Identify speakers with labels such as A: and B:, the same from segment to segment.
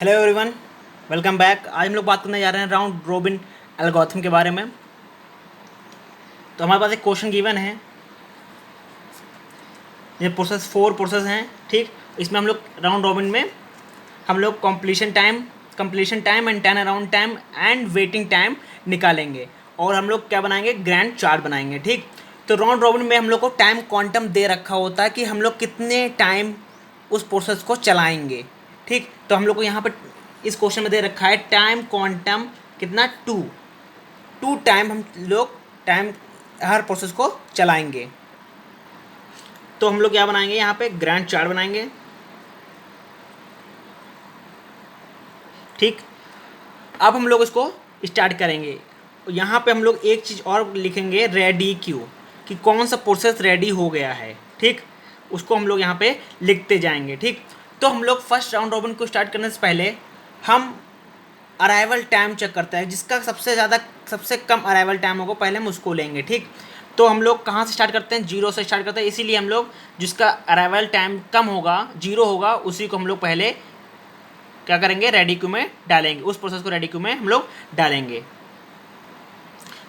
A: Hello everyone, welcome back. आज हम लोग बात करने जा रहे हैं राउंड रोबिन एल्गोरिथम के बारे में। तो हमारे पास एक क्वेश्चन गिवन है। ये फोर प्रोसेस हैं, ठीक। इसमें हम लोग राउंड रोबिन में हम लोग completion time and turn around time and waiting time निकालेंगे। और हम लोग क्या बनाएंगे, ग्रैंड चार्ट बनाएंगे, ठीक। तो राउंड रोबिन में हम लोग को टाइम क्वांटम दे रखा होता है कि हम लोग कितने टाइम उस प्रोसेस को चलाएंगे, ठीक। तो हम लोग को यहाँ पर इस क्वेश्चन में दे रखा है टाइम क्वांटम कितना, टू टू टाइम हम लोग टाइम हर प्रोसेस को चलाएंगे। तो हम लोग क्या बनाएंगे, यहाँ पे ग्रैंड चार्ट बनाएंगे, ठीक। अब हम लोग इसको स्टार्ट करेंगे। यहाँ पे हम लोग एक चीज़ और लिखेंगे, रेडी क्यू, कि कौन सा प्रोसेस रेडी हो गया है, ठीक। उसको हम लोग यहाँ पे लिखते जाएंगे, ठीक। तो हम लोग फर्स्ट राउंड रॉबिन को स्टार्ट करने से पहले हम अराइवल टाइम चेक करता है, जिसका सबसे कम अराइवल टाइम होगा पहले हम उसको लेंगे, ठीक। तो हम लोग कहाँ से स्टार्ट करते हैं, जीरो से स्टार्ट करते हैं। इसीलिए हम लोग जिसका अराइवल टाइम कम होगा, जीरो होगा, उसी को हम लोग पहले क्या करेंगे, रेडी क्यू में डालेंगे। उस प्रोसेस को रेडी क्यू में हम लोग डालेंगे।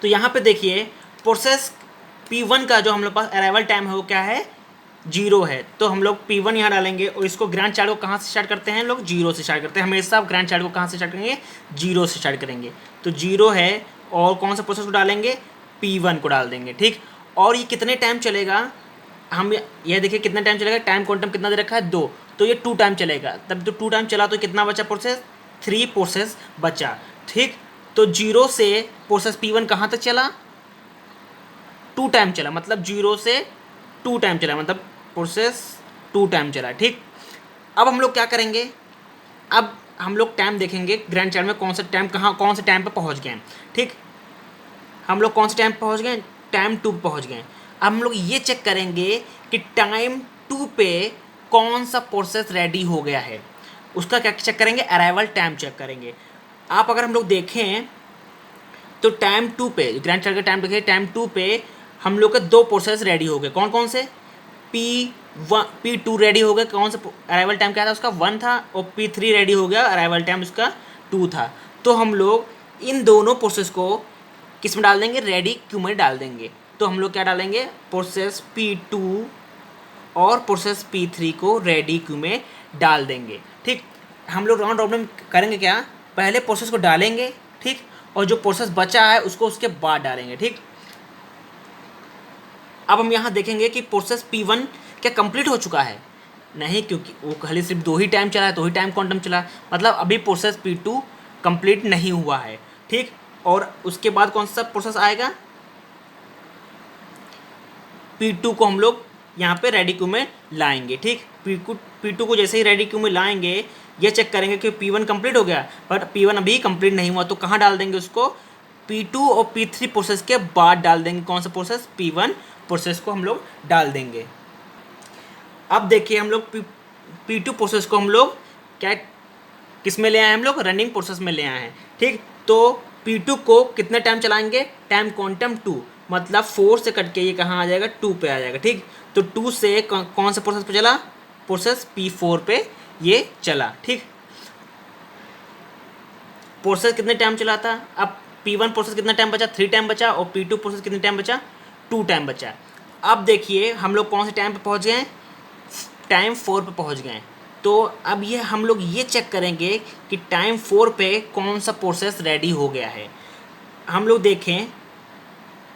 A: तो यहाँ पे देखिए, प्रोसेस P1 का जो हम लोग पास अराइवल टाइम है वो क्या है, जीरो है। तो हम लोग P1 यहाँ डालेंगे। और इसको ग्रैंड चार्ट को कहाँ से स्टार्ट करते हैं, लोग जीरो से स्टार्ट करते हैं। हमेशा आप ग्रैंड चार्ट को कहाँ से स्टार्ट करेंगे, जीरो से स्टार्ट करेंगे। तो जीरो है, और कौन सा प्रोसेस को डालेंगे, P1 को डाल देंगे, ठीक। और ये कितने टाइम चलेगा, हम ये देखिए कितना टाइम चलेगा, टाइम क्वांटम कितना दे रखा है, 2। तो ये 2 टाइम चलेगा। तब तो 2 टाइम चला तो कितना बचा प्रोसेस, 3 प्रोसेस बचा, ठीक। तो जीरो से प्रोसेस P1 कहाँ तक चला, 2 टाइम चला, मतलब जीरो से 2 टाइम चला, मतलब प्रोसेस 2 टाइम चला, ठीक। अब हम लोग क्या करेंगे, अब हम लोग टाइम देखेंगे ग्रैंड चार्ट में, कौन से टाइम पे पहुंच गए, ठीक। हम लोग कौन से टाइम पे पहुंच गए, टाइम 2 पे पहुंच गए। अब हम लोग ये चेक करेंगे कि टाइम 2 पे कौन सा प्रोसेस रेडी हो गया है। उसका क्या चेक करेंगे, अराइवल टाइम चेक करेंगे। आप अगर हम लोग देखें तो टाइम 2 पे, ग्रैंड चार्ट का टाइम देखिए, टाइम 2 पे हम लोग के 2 प्रोसेस रेडी हो गए। कौन कौन से, P2 रेडी हो गया, कौन सा अराइवल टाइम क्या था उसका, 1 था। और P3 रेडी हो गया, अराइवल टाइम उसका 2 था। तो हम लोग इन दोनों प्रोसेस को किस में डाल देंगे, रेडी क्यू में डाल देंगे। तो हम लोग क्या डालेंगे, प्रोसेस P2 और प्रोसेस P3 को रेडी क्यू में डाल देंगे, ठीक। हम लोग राउंड रॉबिन करेंगे क्या, पहले प्रोसेस को डालेंगे, ठीक। और जो प्रोसेस बचा है उसको उसके बाद डालेंगे, ठीक। अब हम यहाँ देखेंगे कि प्रोसेस P1 क्या कंप्लीट हो चुका है, नहीं, क्योंकि वो खाली सिर्फ 2 ही टाइम चला है, 2 ही टाइम क्वांटम चला, मतलब अभी प्रोसेस P2 कंप्लीट नहीं हुआ है, ठीक। और उसके बाद कौन सा प्रोसेस आएगा, P2 को हम लोग यहाँ पे रेडी क्यू में लाएंगे, ठीक। P2 को जैसे ही रेडी क्यू में लाएंगे, ये चेक करेंगे कि P1 कंप्लीट हो गया, बट P1 अभी कंप्लीट नहीं हुआ। तो कहाँ डाल देंगे उसको, P2 और P3 प्रोसेस के बाद डाल देंगे। कौन सा प्रोसेस, P1 प्रोसेस को हम लोग डाल देंगे। अब देखिए हम लोग P2 प्रोसेस को हम लोग क्या किस में ले आए हैं, हम लोग रनिंग प्रोसेस में ले आए हैं, ठीक। तो P2 को कितना टाइम चलाएंगे, टाइम क्वांटम 2, मतलब 4 से कट के ये कहाँ आ जाएगा, 2 पे आ जाएगा, ठीक। तो 2 से कौन सा प्रोसेस पे चला, प्रोसेस P4 पे ये चला, ठीक। प्रोसेस कितने टाइम चला था, अब P1 प्रोसेस कितना टाइम बचा, 3 टाइम बचा। और P2 प्रोसेस कितने टाइम बचा, 2 टाइम बचा। अब देखिए हम लोग कौन से टाइम पे पहुंच गए, टाइम 4 पे पहुंच गए। तो अब ये हम लोग ये चेक करेंगे कि टाइम 4 पे कौन सा प्रोसेस रेडी हो गया है। हम लोग देखें,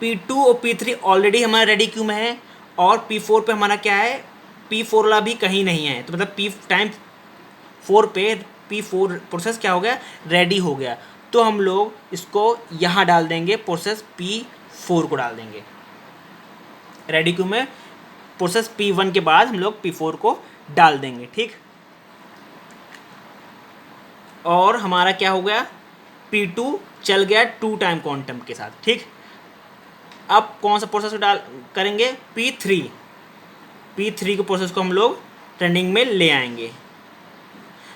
A: P2 और P3 ऑलरेडी हमारा रेडी क्यू में है, और P4 पे हमारा क्या है, P4 वाला भी कहीं नहीं है। तो मतलब टाइम 4 पे P4 प्रोसेस क्या हो गया, रेडी हो गया। तो हम लोग इसको यहाँ डाल देंगे, प्रोसेस P4 को डाल देंगे रेडी क्यू में। प्रोसेस P1 के बाद हम लोग P4 को डाल देंगे, ठीक। और हमारा क्या हो गया, P2 चल गया 2 टाइम क्वांटम के साथ, ठीक। अब कौन सा प्रोसेस को डाल करेंगे, P3 के प्रोसेस को हम लोग रनिंग में ले आएंगे।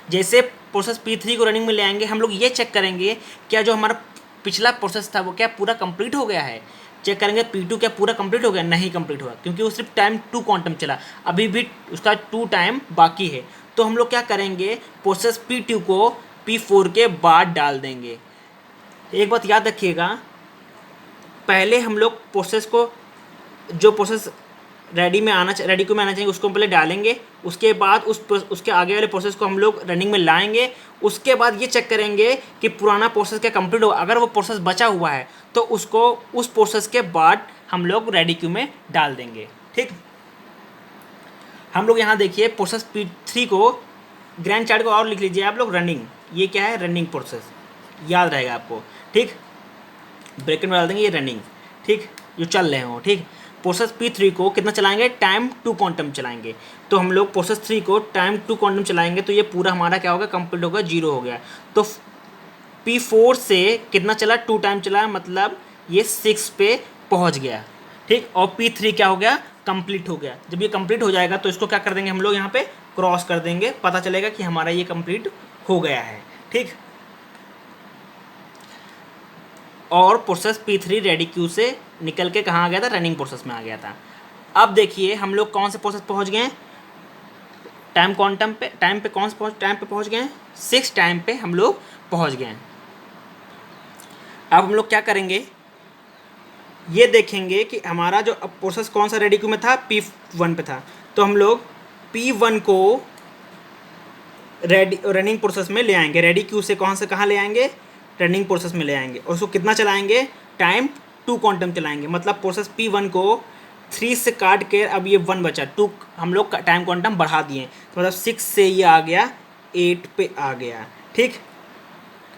A: जैसे प्रोसेस P3 को रनिंग में ले आएंगे, हम लोग ये चेक करेंगे क्या जो हमारा पिछला प्रोसेस था वो क्या पूरा कंप्लीट हो गया है। चेक करेंगे P2 क्या पूरा कंप्लीट हो गया, नहीं कंप्लीट हुआ, क्योंकि वो सिर्फ टाइम 2 क्वांटम चला, अभी भी उसका 2 टाइम बाकी है। तो हम लोग क्या करेंगे, प्रोसेस P2 को P4 के बाद डाल देंगे। एक बात याद रखिएगा, पहले हम लोग प्रोसेस को, जो प्रोसेस रेडी क्यू में आना चाहिए उसको पहले डालेंगे, उसके बाद उसके आगे वाले प्रोसेस को हम लोग रनिंग में लाएंगे। उसके बाद ये चेक करेंगे कि पुराना प्रोसेस क्या कंप्लीट होगा, अगर वो प्रोसेस बचा हुआ है तो उसको उस प्रोसेस के बाद हम लोग रेडी क्यू में डाल देंगे। ठीक, हम लोग यहाँ देखिए प्रोसेस P3 को, ग्रैंड चार्ट को और लिख लीजिए आप लोग, रनिंग, ये क्या है, रनिंग प्रोसेस, याद रहेगा आपको। ठीक, ब्रैकेट में डाल देंगे ये रनिंग, ठीक, जो चल रहे हो। ठीक, प्रोसेस P3 को कितना चलाएंगे, टाइम टू क्वांटम चलाएंगे। तो हम लोग प्रोसेस 3 को टाइम टू क्वांटम चलाएंगे तो ये पूरा हमारा क्या होगा, कंप्लीट होगा, 0 हो गया। तो P4 से कितना चला, 2 टाइम चला, मतलब ये 6 पे पहुंच गया। ठीक, और P3 क्या हो गया, कंप्लीट हो गया। जब ये कंप्लीट हो जाएगा तो इसको क्या कर देंगे हम लोग, यहाँ पे क्रॉस कर देंगे, पता चलेगा कि हमारा ये कंप्लीट हो गया है। ठीक, और प्रोसेस P3 रेडी क्यू से निकल के कहाँ आ गया था, रनिंग प्रोसेस में आ गया था। अब देखिए हम लोग कौन से प्रोसेस पहुँच गए हैं, टाइम क्वांटम पे, टाइम पे कौन से टाइम पे पहुँच गए हैं, 6 टाइम पे हम लोग पहुँच गए हैं। अब हम लोग क्या करेंगे, ये देखेंगे कि हमारा जो अब प्रोसेस कौन सा रेडी क्यू में था, P1 पे था, तो हम लोग P1 को रनिंग प्रोसेस में ले आएंगे। रेडी क्यू से कौन से कहाँ ले आएंगे, रनिंग प्रोसेस में ले आएंगे, और उसको कितना चलाएंगे, टाइम टू क्वांटम चलाएंगे। मतलब प्रोसेस P1 को 3 से काट के अब ये 1 बचा, 2 हम लोग टाइम क्वांटम बढ़ा दिए, तो मतलब 6 से ये आ गया 8 पे आ गया। ठीक,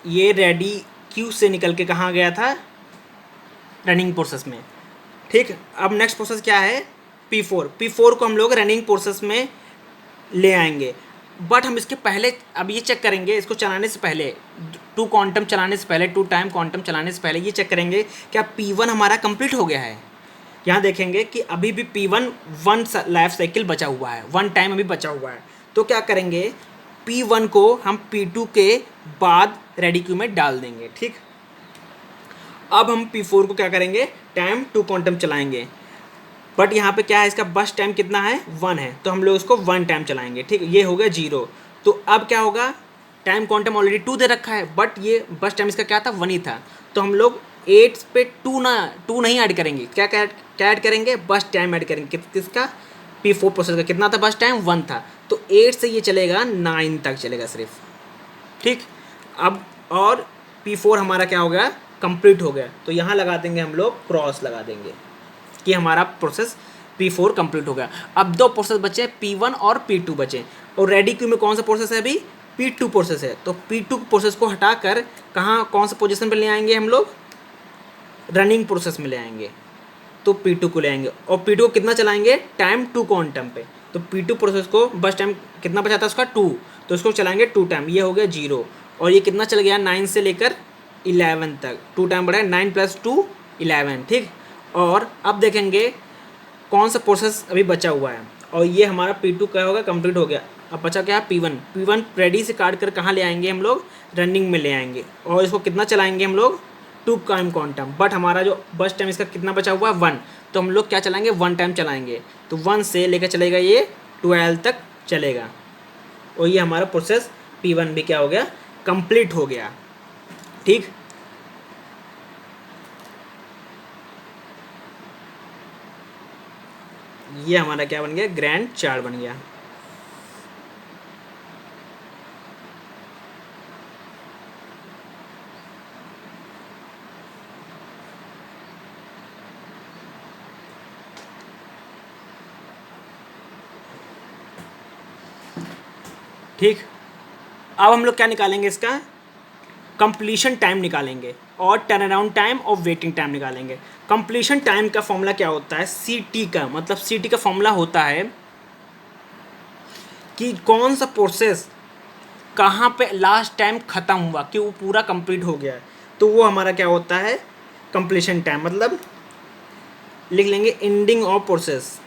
A: ये रेडी क्यू से निकल के कहाँ गया था, रनिंग प्रोसेस में। ठीक, अब नेक्स्ट प्रोसेस क्या है, P4 को हम लोग रनिंग प्रोसेस में ले आएंगे। बट हम इसके पहले अब ये चेक करेंगे, इसको चलाने से पहले, 2 क्वांटम चलाने से पहले, 2 टाइम क्वांटम चलाने से पहले ये चेक करेंगे क्या P1 हमारा कंप्लीट हो गया है। यहाँ देखेंगे कि अभी भी P1 1 लाइफ साइकिल बचा हुआ है, 1 टाइम अभी बचा हुआ है। तो क्या करेंगे, P1 को हम P2 के बाद रेडी क्यू में डाल देंगे। ठीक, अब हम P4 को क्या करेंगे, टाइम टू क्वांटम चलाएंगे। बट यहाँ पे क्या है, इसका बस टाइम कितना है, 1 है, तो हम लोग इसको 1 टाइम चलाएंगे। ठीक, ये हो गया 0। तो अब क्या होगा, टाइम क्वांटम ऑलरेडी 2 दे रखा है, बट ये बस टाइम इसका क्या था, 1 ही था। तो हम लोग 8 पे 2 नहीं ऐड करेंगे, क्या ऐड करेंगे, बस टाइम ऐड करेंगे। किसका, P4 प्रोसेस का कितना था, बस टाइम 1 था, तो 8 से ये चलेगा 9 तक चलेगा सिर्फ। ठीक, अब और P4 हमारा क्या हो गया, कंप्लीट हो गया। तो यहाँ लगा देंगे हम लोग, क्रॉस लगा देंगे कि हमारा प्रोसेस P4 कंप्लीट हो गया। अब 2 प्रोसेस बचे, P1 और P2 बचे, और रेडी क्यू में कौन सा प्रोसेस है अभी, P2 प्रोसेस है। तो P2 प्रोसेस को हटाकर कहाँ, कौन सा पोजीशन पर ले आएंगे हम लोग, रनिंग प्रोसेस में ले आएंगे। तो P2 को ले आएंगे, और P2 को कितना चलाएंगे, टाइम टू क्वांटम पे। तो P2 प्रोसेस को बस टाइम कितना बचा था उसका, 2, तो इसको चलाएंगे 2 टाइम, ये हो गया 0। और ये कितना चल गया, 9 से लेकर 11 तक, 2 टाइम बढ़ा, 9 + 2 11। ठीक, और अब देखेंगे कौन सा प्रोसेस अभी बचा हुआ है, और ये हमारा P2 क्या होगा, कंप्लीट हो गया। अब बचा क्या है, P1 रेडी से काट कर कहाँ ले आएंगे हम लोग, रनिंग में ले आएंगे, और इसको कितना चलाएंगे हम लोग, 2 टाइम क्वांटम। बट हमारा जो बस टाइम इसका कितना बचा हुआ है, 1, तो हम लोग क्या चलाएंगे, 1 टाइम चलाएंगे। तो 1 से लेकर चलेगा ये 12 तक चलेगा, और ये हमारा प्रोसेस P1 भी क्या हो गया, कंप्लीट हो गया। ठीक, ये हमारा क्या बन गया, ग्रैंड चार्ट बन गया। ठीक, अब हम लोग क्या निकालेंगे, इसका कंप्लीशन टाइम निकालेंगे, और टर्न अराउंड टाइम और वेटिंग टाइम निकालेंगे। कंप्लीशन टाइम का फॉर्मूला क्या होता है, CT का, मतलब CT का फॉर्मूला होता है कि कौन सा प्रोसेस कहाँ पे लास्ट टाइम ख़त्म हुआ, कि वो पूरा कंप्लीट हो गया है, तो वो हमारा क्या होता है, कंप्लीशन टाइम। मतलब लिख लेंगे ending of process,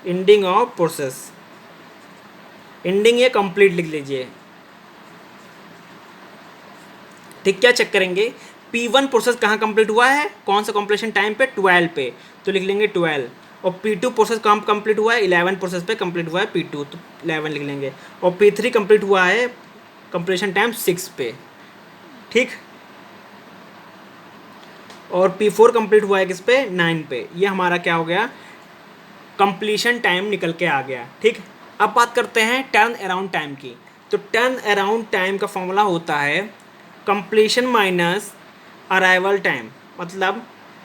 A: ending of process, ending या कंप्लीट लिख लीजिए। ठीक, क्या चेक करेंगे, P1 प्रोसेस कहाँ कंप्लीट हुआ है, कौन सा कंप्लीशन टाइम पे, 12 पे, तो लिख लेंगे 12। और P2 प्रोसेस काम कंप्लीट हुआ है, 11 प्रोसेस पे कंप्लीट हुआ है P2, तो 11 लिख लेंगे। और P3 कंप्लीट हुआ है कंप्लीशन टाइम 6 पे, ठीक। और P4 कंप्लीट हुआ है किस पे, 9 पे। ये हमारा क्या हो गया, कंप्लीशन टाइम निकल के आ गया, ठीक। अब बात करते हैं टर्न अराउंड टाइम की। तो टर्न अराउंड टाइम का फॉर्मूला होता है कंप्लीशन माइनस अराइवल टाइम, मतलब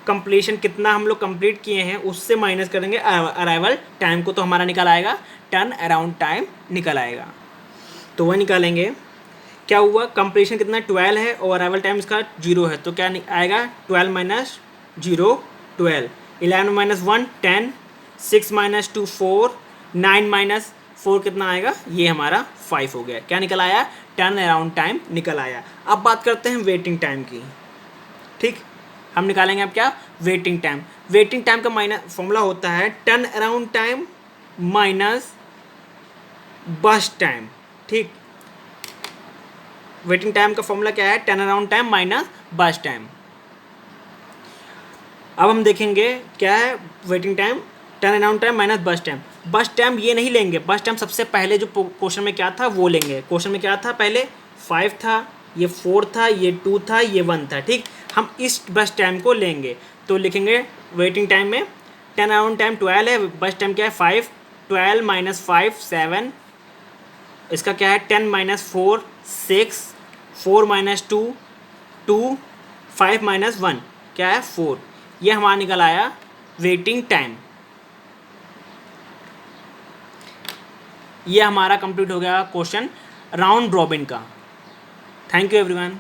A: कंप्लीशन कितना हम लोग कंप्लीट किए हैं उससे माइनस करेंगे अराइवल टाइम को, तो हमारा निकल आएगा टर्न अराउंड टाइम निकल आएगा। तो वह निकालेंगे, क्या हुआ, कंप्लीशन कितना 12 है और अराइवल टाइम इसका 0 है, तो क्या आएगा 12 माइनस 0 12, 11 माइनस 1 10, 6 माइनस 2 4, 9 माइनस 4 कितना आएगा, ये हमारा 5 हो गया। क्या निकल आया, टर्न अराउंड टाइम निकल आया। अब बात करते हैं वेटिंग टाइम की, ठीक। हम निकालेंगे अब क्या, वेटिंग टाइम। वेटिंग टाइम का माइनस फॉर्मूला होता है turn around time minus burst time, ठीक। वेटिंग टाइम का फॉर्मूला क्या है, turn around time minus burst time. अब हम देखेंगे क्या है waiting time, turn around time minus burst time. Burst time ये नहीं लेंगे, बस्ट टाइम सबसे पहले जो क्वेश्चन में क्या था वो लेंगे। क्वेश्चन में क्या था, पहले 5 था, ये 4 था, ये 2 था, ये 1 था, ठीक। हम इस बस्ट टाइम को लेंगे, तो लिखेंगे वेटिंग टाइम में टर्न अराउंड टाइम 12 है, बस्ट टाइम क्या है 5, 12 माइनस 5 7, इसका क्या है 10 माइनस 4 6, 4 माइनस 2 2, 5 माइनस 1 क्या है 4। ये हमारा निकल आया वेटिंग टाइम। ये हमारा कंप्लीट हो गया क्वेश्चन राउंड रॉबिन का। Thank you everyone.